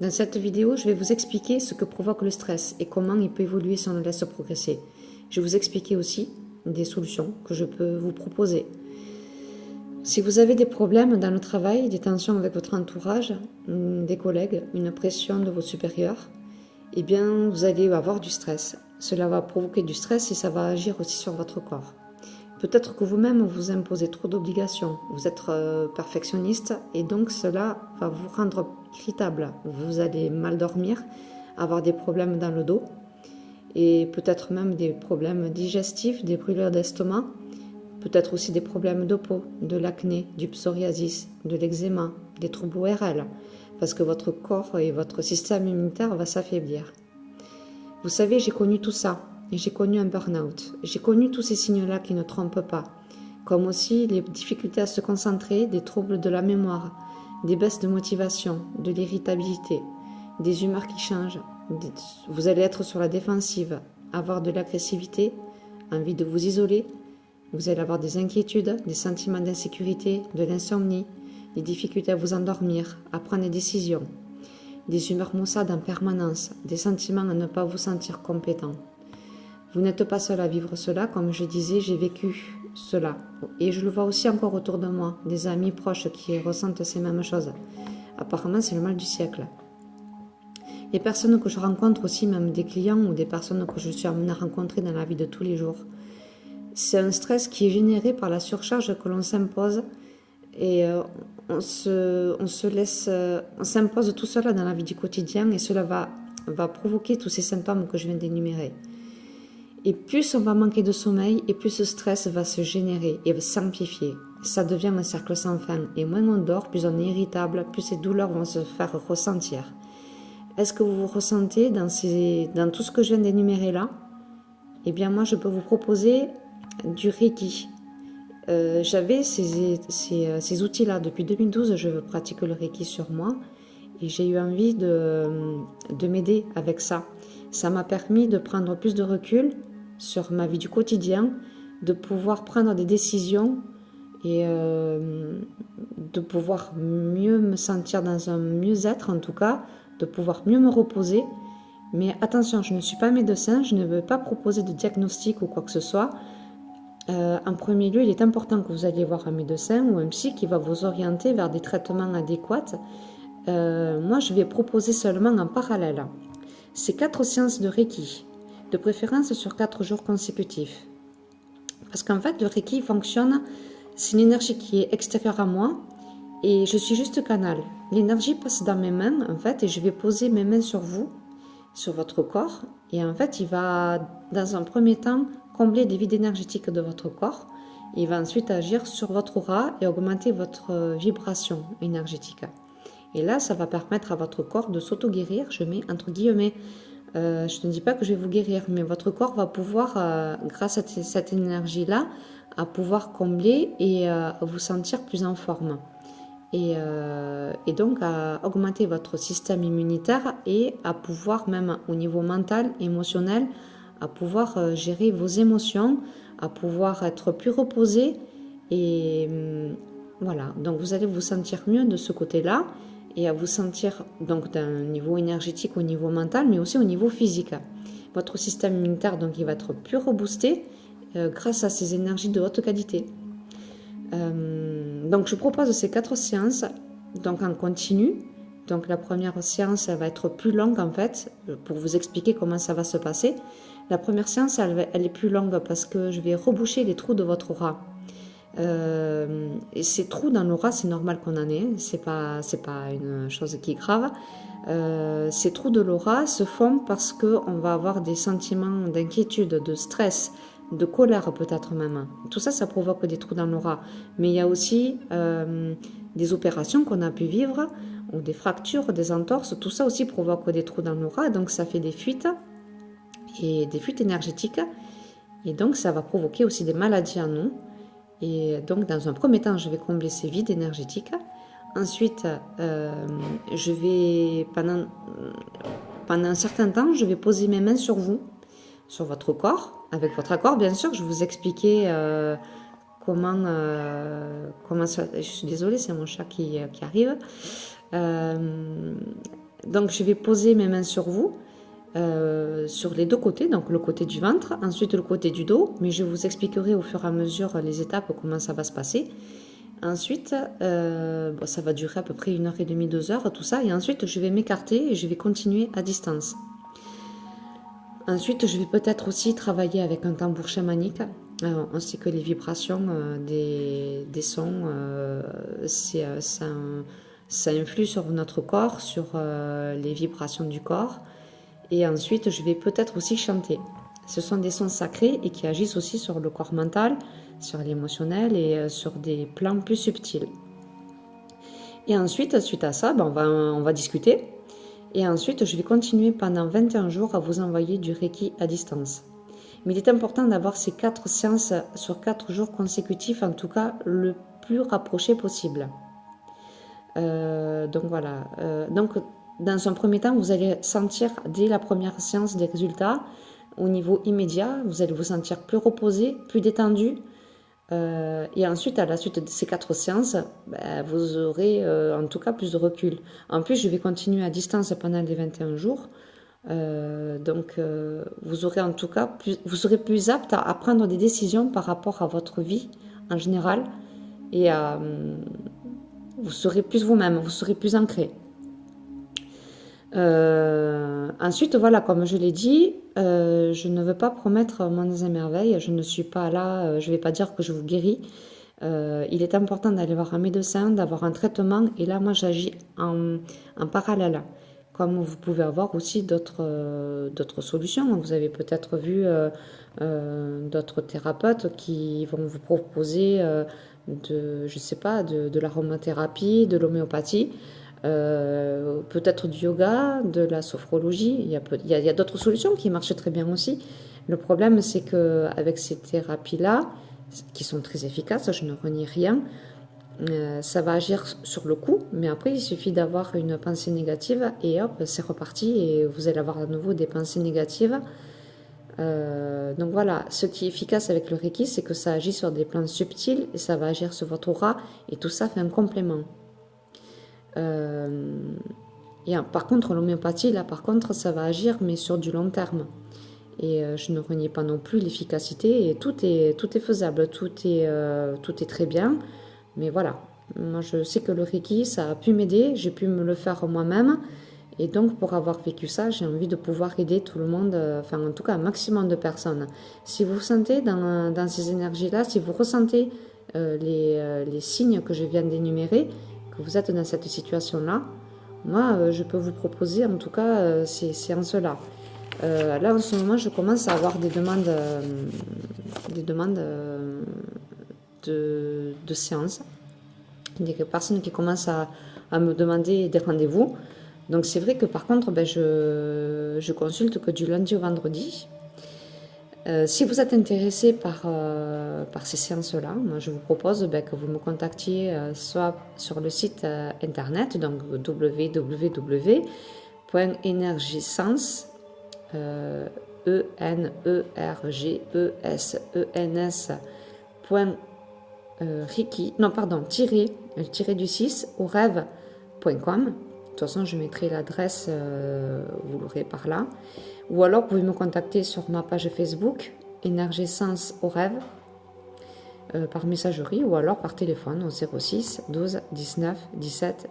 Dans cette vidéo, je vais vous expliquer ce que provoque le stress et comment il peut évoluer si on le laisse progresser. Je vais vous expliquer aussi des solutions que je peux vous proposer. Si vous avez des problèmes dans le travail, des tensions avec votre entourage, des collègues, une pression de vos supérieurs, eh bien, vous allez avoir du stress. Cela va provoquer du stress et ça va agir aussi sur votre corps. Peut-être que vous-même vous imposez trop d'obligations, vous êtes perfectionniste et donc cela va vous rendre irritable. Vous allez mal dormir, avoir des problèmes dans le dos et peut-être même des problèmes digestifs, des brûlures d'estomac, peut-être aussi des problèmes de peau, de l'acné, du psoriasis, de l'eczéma, des troubles ORL, parce que votre corps et votre système immunitaire va s'affaiblir. Vous savez, j'ai connu tout ça. J'ai connu un burn-out. J'ai connu tous ces signes-là qui ne trompent pas, comme aussi les difficultés à se concentrer, des troubles de la mémoire, des baisses de motivation, de l'irritabilité, des humeurs qui changent. Vous allez être sur la défensive, avoir de l'agressivité, envie de vous isoler. Vous allez avoir des inquiétudes, des sentiments d'insécurité, de l'insomnie, des difficultés à vous endormir, à prendre des décisions, des humeurs maussades en permanence, des sentiments à ne pas vous sentir compétent. Vous n'êtes pas seul à vivre cela, comme je disais, j'ai vécu cela. Et je le vois aussi encore autour de moi, des amis proches qui ressentent ces mêmes choses. Apparemment, c'est le mal du siècle. Les personnes que je rencontre aussi, même des clients ou des personnes que je suis amenée à rencontrer dans la vie de tous les jours, c'est un stress qui est généré par la surcharge que l'on s'impose et on s'impose tout cela dans la vie du quotidien et cela va provoquer tous ces symptômes que je viens d'énumérer. Et plus on va manquer de sommeil, et plus ce stress va se générer et va s'amplifier. Ça devient un cercle sans fin. Et moins on dort, plus on est irritable, plus ces douleurs vont se faire ressentir. Est-ce que vous vous ressentez dans tout ce que je viens d'énumérer là? Eh bien moi, je peux vous proposer du Reiki. J'avais ces outils-là. Depuis 2012, je pratique le Reiki sur moi. Et j'ai eu envie de m'aider avec ça. Ça m'a permis de prendre plus de recul sur ma vie du quotidien, de pouvoir prendre des décisions et de pouvoir mieux me sentir dans un mieux-être en tout cas, de pouvoir mieux me reposer. Mais attention, je ne suis pas médecin, je ne veux pas proposer de diagnostic ou quoi que ce soit. En premier lieu, il est important que vous alliez voir un médecin ou un psy qui va vous orienter vers des traitements adéquats. Moi, je vais proposer seulement en parallèle. C'est 4 séances de Reiki, de préférence sur 4 jours consécutifs. Parce qu'en fait, le Reiki fonctionne, c'est une énergie qui est extérieure à moi et je suis juste canal. L'énergie passe dans mes mains, en fait, et je vais poser mes mains sur vous, sur votre corps. Et en fait, il va, dans un premier temps, combler des vides énergétiques de votre corps. Il va ensuite agir sur votre aura et augmenter votre vibration énergétique. Et là, ça va permettre à votre corps de s'auto-guérir, je mets entre guillemets. Je ne dis pas que je vais vous guérir, mais votre corps va pouvoir, grâce à cette énergie-là, à pouvoir combler et vous sentir plus en forme. Et donc à augmenter votre système immunitaire et à pouvoir même au niveau mental, émotionnel, à pouvoir gérer vos émotions, à pouvoir être plus reposé. Et voilà, donc vous allez vous sentir mieux de ce côté-là et à vous sentir donc d'un niveau énergétique au niveau mental, mais aussi au niveau physique. Votre système immunitaire, donc, il va être plus reboosté grâce à ces énergies de haute qualité. Donc, je propose ces 4 séances donc en continu. Donc, la première séance, elle va être plus longue, en fait, pour vous expliquer comment ça va se passer. La première séance, elle est plus longue parce que je vais reboucher les trous de votre aura. Et ces trous dans l'aura, c'est normal qu'on en ait, c'est pas une chose qui est grave. Ces trous de l'aura se font parce qu'on va avoir des sentiments d'inquiétude, de stress, de colère peut-être même. Tout ça, ça provoque des trous dans l'aura. Mais il y a aussi des opérations qu'on a pu vivre, ou des fractures, des entorses, tout ça aussi provoque des trous dans l'aura, donc ça fait des fuites, et des fuites énergétiques, et donc ça va provoquer aussi des maladies en nous. Et donc, dans un premier temps, je vais combler ces vides énergétiques. Ensuite, je vais, pendant un certain temps, je vais poser mes mains sur vous, sur votre corps, avec votre accord, bien sûr. Je vais vous expliquer comment ça... Je suis désolée, c'est mon chat qui arrive. Donc, Donc je vais poser mes mains sur vous, sur les deux côtés, donc le côté du ventre, ensuite le côté du dos, mais je vous expliquerai au fur et à mesure les étapes, comment ça va se passer. Ensuite, ça va durer à peu près 1h30, 2 heures, tout ça, et ensuite je vais m'écarter et je vais continuer à distance. Ensuite, je vais peut-être aussi travailler avec un tambour chamanique. On sait que les vibrations des sons, ça influe sur notre corps, sur les vibrations du corps. Et ensuite, je vais peut-être aussi chanter. Ce sont des sons sacrés et qui agissent aussi sur le corps mental, sur l'émotionnel et sur des plans plus subtils. Et ensuite, suite à ça, on va discuter. Et ensuite, je vais continuer pendant 21 jours à vous envoyer du Reiki à distance. Mais il est important d'avoir ces 4 séances sur 4 jours consécutifs, en tout cas le plus rapproché possible. Donc voilà. Donc dans un premier temps, vous allez sentir dès la première séance des résultats au niveau immédiat. Vous allez vous sentir plus reposé, plus détendu. Et ensuite, à la suite de ces 4 séances, vous aurez en tout cas plus de recul. En plus, je vais continuer à distance pendant les 21 jours. Donc, vous aurez en tout cas vous serez plus apte à prendre des décisions par rapport à votre vie en général. Et vous serez plus vous-même, vous serez plus ancré. Ensuite, voilà, comme je l'ai dit, je ne veux pas promettre mondes et merveilles. Je ne suis pas là, je ne vais pas dire que je vous guéris. Il est important d'aller voir un médecin, d'avoir un traitement. Et là, moi, j'agis en parallèle. Comme vous pouvez avoir aussi d'autres solutions. Vous avez peut-être vu d'autres thérapeutes qui vont vous proposer je sais pas, de l'aromathérapie, de l'homéopathie. Peut-être du yoga, de la sophrologie. Il y a d'autres solutions qui marchent très bien aussi. Le problème, c'est qu'avec ces thérapies-là, qui sont très efficaces, je ne renie rien, ça va agir sur le coup, mais après, il suffit d'avoir une pensée négative et hop, c'est reparti et vous allez avoir à nouveau des pensées négatives. Donc voilà, ce qui est efficace avec le Reiki, c'est que ça agit sur des plans subtils et ça va agir sur votre aura et tout ça fait un complément. Par contre, l'homéopathie, là, par contre, ça va agir, mais sur du long terme. Et je ne renie pas non plus l'efficacité. Et tout est faisable, tout est très bien. Mais voilà, moi, je sais que le Reiki, ça a pu m'aider. J'ai pu me le faire moi-même. Et donc, pour avoir vécu ça, j'ai envie de pouvoir aider tout le monde, enfin, en tout cas, un maximum de personnes. Si vous sentez dans ces énergies-là, si vous ressentez les signes que je viens d'énumérer, que vous êtes dans cette situation-là, moi, je peux vous proposer en tout cas ces séances-là. Là, en ce moment, je commence à avoir des demandes de séances. Des personnes qui commencent à me demander des rendez-vous. Donc, c'est vrai que par contre, je consulte que du lundi au vendredi. Si vous êtes intéressé par ces séances-là, moi je vous propose que vous me contactiez soit sur le site internet, donc www.energisens, Reiki, non pardon, tiré du 6 au rêve.com. De toute façon, je mettrai l'adresse, vous l'aurez par là. Ou alors, vous pouvez me contacter sur ma page Facebook, Énergisens au rêve, par messagerie, ou alors par téléphone au 06 12 19 17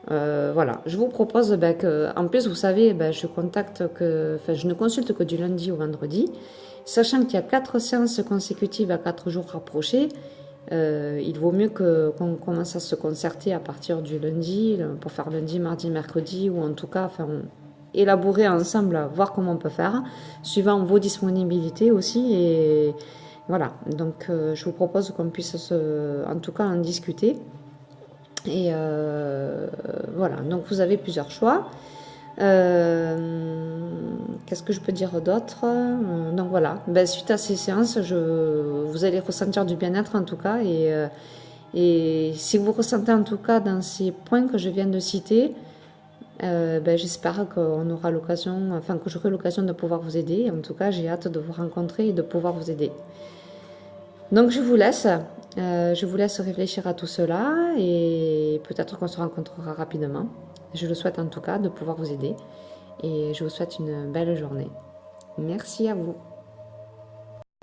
09. Voilà, je vous propose en plus, vous savez, je ne consulte que du lundi au vendredi, sachant qu'il y a 4 séances consécutives à 4 jours rapprochés. Il vaut mieux qu'on commence à se concerter à partir du lundi, pour faire lundi, mardi, mercredi, ou en tout cas, élaborer ensemble, voir comment on peut faire, suivant vos disponibilités aussi. Et voilà, donc je vous propose qu'on puisse en tout cas en discuter. Et voilà, donc vous avez plusieurs choix. Qu'est-ce que je peux dire d'autre? Donc voilà, suite à ces séances, vous allez ressentir du bien-être en tout cas. Et si vous ressentez en tout cas dans ces points que je viens de citer, j'espère qu'on aura l'occasion, que j'aurai l'occasion de pouvoir vous aider. En tout cas, j'ai hâte de vous rencontrer et de pouvoir vous aider. Donc je vous laisse réfléchir à tout cela et peut-être qu'on se rencontrera rapidement. Je le souhaite en tout cas de pouvoir vous aider et je vous souhaite une belle journée. Merci à vous.